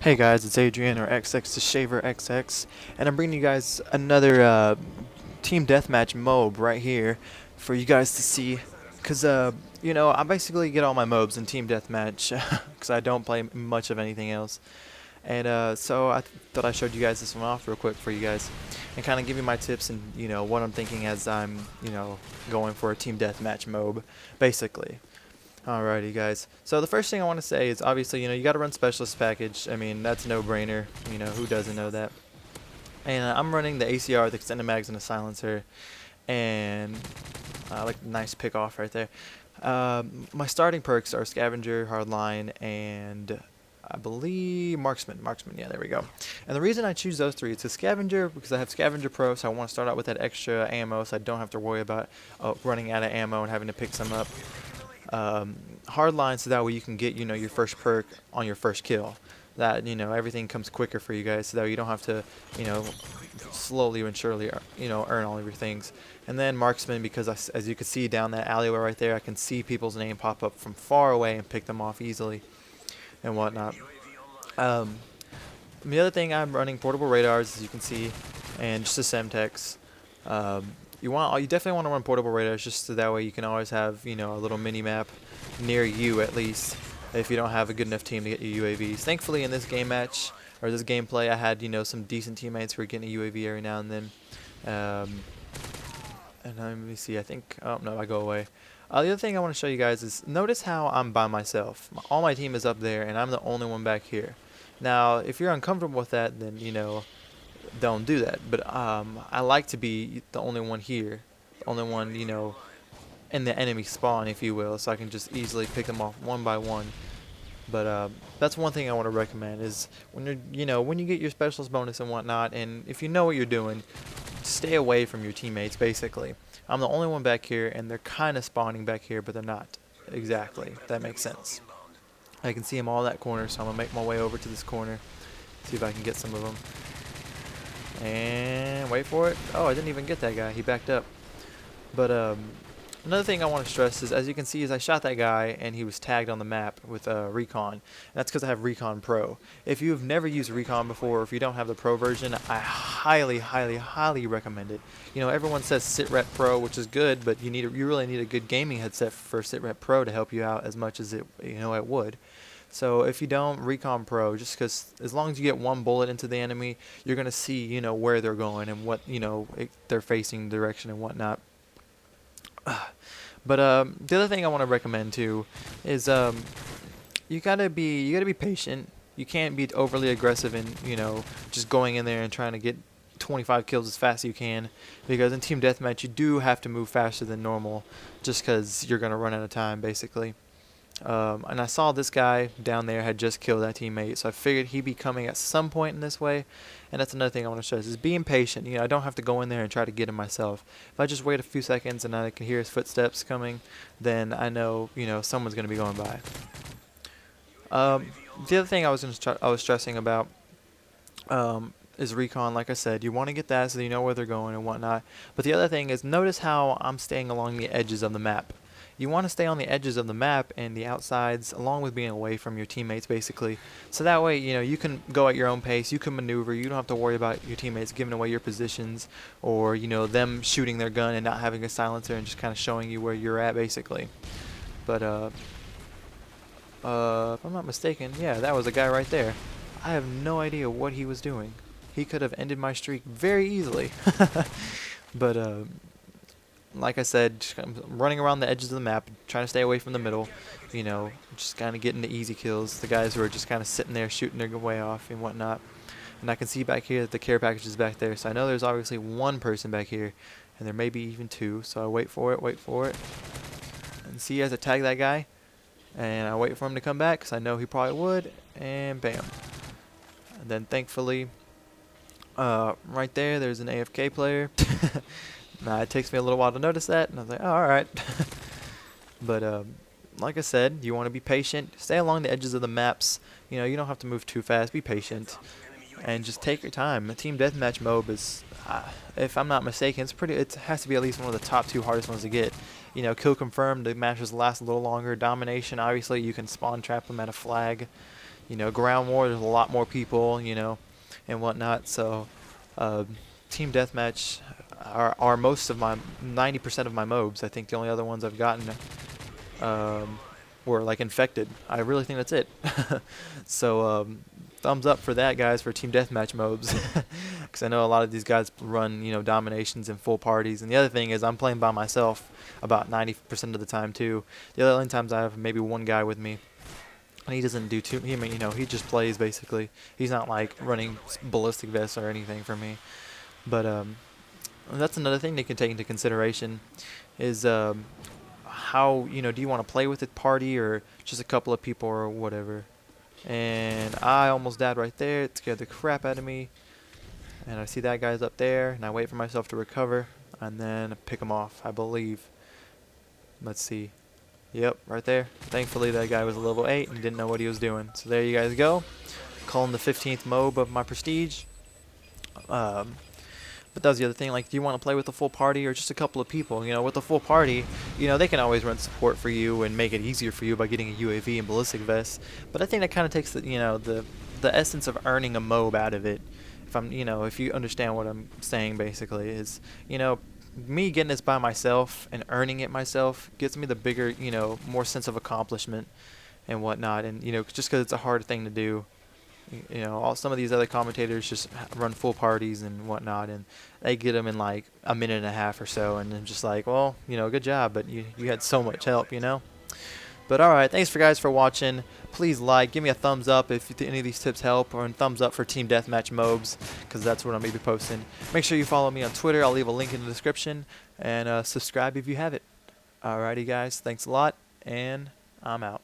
Hey guys, it's Adrian or XX the Shaver XX, and I'm bringing you guys another team deathmatch MOAB right here for you guys to see. Cause I basically get all my MOABs in team deathmatch, cause I don't play much of anything else. And so I thought I showed you guys this one off real quick for you guys, and kind of give you my tips and what I'm thinking as I'm going for a team deathmatch MOAB, basically. Alrighty guys, so the first thing I want to say is obviously you got to run specialist package. I mean that's no brainer, who doesn't know that. And I'm running the ACR with extended mags and a silencer, and like nice pick off right there. My starting perks are scavenger, hardline, and I believe marksman. Yeah, there we go. And the reason I choose those three is to scavenger because I have scavenger pro, so I want to start out with that extra ammo, so I don't have to worry about running out of ammo and having to pick some up. Hardline, so that way you can get your first perk on your first kill. That everything comes quicker for you guys, so that way you don't have to slowly and surely earn all of your things. And then marksman, because as you can see down that alleyway right there, I can see people's name pop up from far away and pick them off easily and whatnot. The other thing, I'm running portable radars, as you can see, and just a Semtex. You definitely want to run portable radars, just so that way you can always have a little mini map near you, at least if you don't have a good enough team to get your UAVs. Thankfully in this game match or this gameplay I had some decent teammates who were getting a UAV every now and then. And let me see, I think, oh no, I go away. The other thing I want to show you guys is notice how I'm by myself. All my team is up there and I'm the only one back here. Now if you're uncomfortable with that, then don't do that. But I like to be the only one here, the only one in the enemy spawn, if you will, so I can just easily pick them off one by one. But that's one thing I want to recommend is when when you get your specialist bonus and whatnot, and if you know what you're doing, stay away from your teammates. Basically, I'm the only one back here, and they're kind of spawning back here, but they're not exactly. If that makes sense. I can see them all in that corner, so I'm gonna make my way over to this corner, see if I can get some of them. And wait for it. Oh, I didn't even get that guy. He backed up. But another thing I want to stress is, as you can see, is I shot that guy and he was tagged on the map with Recon. And that's because I have Recon Pro. If you've never used Recon before, or if you don't have the Pro version, I highly, highly, highly recommend it. Everyone says SitRep Pro, which is good, but you really need a good gaming headset for SitRep Pro to help you out as much as it would. So if you don't, Recon Pro, just because as long as you get one bullet into the enemy, you're going to see, where they're going and what, they're facing direction and whatnot. But the other thing I want to recommend too is you gotta be patient. You can't be overly aggressive and just going in there and trying to get 25 kills as fast as you can, because in team deathmatch you do have to move faster than normal, just because you're gonna run out of time basically. And I saw this guy down there had just killed that teammate, so I figured he'd be coming at some point in this way. And that's another thing I want to stress is being patient. I don't have to go in there and try to get him myself. If I just wait a few seconds and I can hear his footsteps coming, then I know someone's going to be going by. The other thing I was stressing about is Recon. Like I said, you want to get that so that you know where they're going and whatnot. But the other thing is, notice how I'm staying along the edges of the map. You want to stay on the edges of the map and the outsides, along with being away from your teammates, basically. So that way, you can go at your own pace, you can maneuver, you don't have to worry about your teammates giving away your positions, or, them shooting their gun and not having a silencer and just kind of showing you where you're at, basically. But, if I'm not mistaken, yeah, that was a guy right there. I have no idea what he was doing. He could have ended my streak very easily. But, like I said, just kind of running around the edges of the map, trying to stay away from the middle, just kind of getting the easy kills, the guys who are just kind of sitting there shooting their way off and whatnot. And I can see back here that the care package is back there, so I know there's obviously one person back here, and there may be even two, so I wait for it, and see as I tag that guy, and I wait for him to come back, because I know he probably would, and bam. And then thankfully, right there's an AFK player. Nah, it takes me a little while to notice that, and I was like, oh, alright. But, like I said, you want to be patient. Stay along the edges of the maps. You don't have to move too fast. Be patient. And just take your time. The Team Deathmatch MOAB is, if I'm not mistaken, it has to be at least one of the top 2 hardest ones to get. Kill confirmed, the matches last a little longer. Domination, obviously, you can spawn trap them at a flag. ground war, there's a lot more people, and whatnot. So, uh, team deathmatch are most of my 90% of my MOABs. I think the only other ones I've gotten um, were like infected. I really think that's it. So thumbs up for that, guys, for team deathmatch MOABs, because I know a lot of these guys run dominations and full parties. And the other thing is I'm playing by myself about 90% of the time too. The other times I have maybe one guy with me. And he doesn't do too. He just plays basically. He's not like running ballistic vests or anything for me. But that's another thing they can take into consideration is how do you want to play with a party or just a couple of people or whatever. And I almost died right there. It scared the crap out of me. And I see that guy's up there, and I wait for myself to recover, and then pick him off, I believe. Let's see. Yep, right there. Thankfully, that guy was a level 8 and didn't know what he was doing. So there you guys go. Calling the 15th MOAB of my prestige. But that was the other thing. Like, do you want to play with a full party or just a couple of people? With a full party, they can always run support for you and make it easier for you by getting a UAV and ballistic vest. But I think that kind of takes the essence of earning a MOAB out of it. If you understand what I'm saying, basically, is me getting this by myself and earning it myself gets me the bigger, more sense of accomplishment and whatnot. And just because it's a hard thing to do. Some of these other commentators just run full parties and whatnot, and they get them in like a minute and a half or so, and then just like, well, good job, but you had so much help. But alright, thanks guys for watching. Please give me a thumbs up if any of these tips help, or a thumbs up for Team Deathmatch MOABs, because that's what I'm going to be posting. Make sure you follow me on Twitter. I'll leave a link in the description, and subscribe if you have it. Alrighty guys, thanks a lot, and I'm out.